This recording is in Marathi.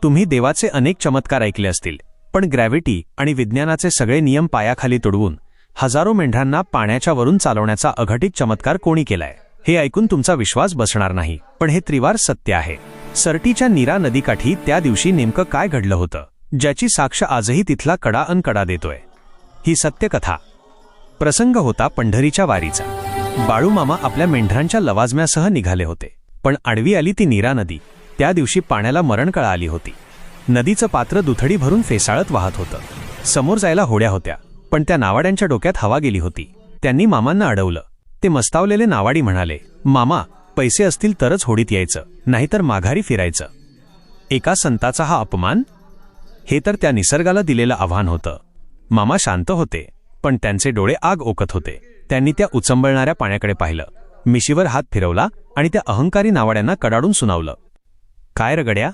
तुम्ही देवाचे अनेक चमत्कार ऐकले असतील, पण ग्रॅव्हिटी आणि विज्ञानाचे सगळे नियम पायाखाली तुडवून हजारो मेंढरांना पाण्याच्या वरून चालवण्याचा अघटित चमत्कार कोणी केलाय हे ऐकून तुमचा विश्वास बसणार नाही, पण हे त्रिवार सत्य आहे. सरटीच्या नीरा नदीकाठी त्या दिवशी नेमकं काय घडलं होतं, ज्याची साक्ष आजही तिथला कडा अन कडा देतोय. ही सत्यकथा. प्रसंग होता पंढरीच्या वारीचा. बाळूमामा आपल्या मेंढरांच्या लवाजम्यासह निघाले होते, पण आडवी आली ती नीरा नदी. त्या दिवशी पाण्याला मरणकळा आली होती. नदीचं पात्र दुथडी भरून फेसाळत वाहत होतं. समोर जायला होड्या होत्या, पण त्या नावाड्यांच्या डोक्यात हवा गेली होती. त्यांनी मामांना अडवलं. ते मस्तावलेले नावाडी म्हणाले, मामा, पैसे असतील तरच होडीत यायचं, नाहीतर माघारी फिरायचं. एका संताचा हा अपमान? हे तर त्या निसर्गाला दिलेलं आव्हान होतं. मामा शांत होते, पण त्यांचे डोळे आग ओकत होते. त्यांनी त्या उचंबळणाऱ्या पाण्याकडे पाहिलं, मिशीवर हात फिरवला आणि त्या अहंकारी नावाड्यांना कडाडून सुनावलं, काय रगड्या,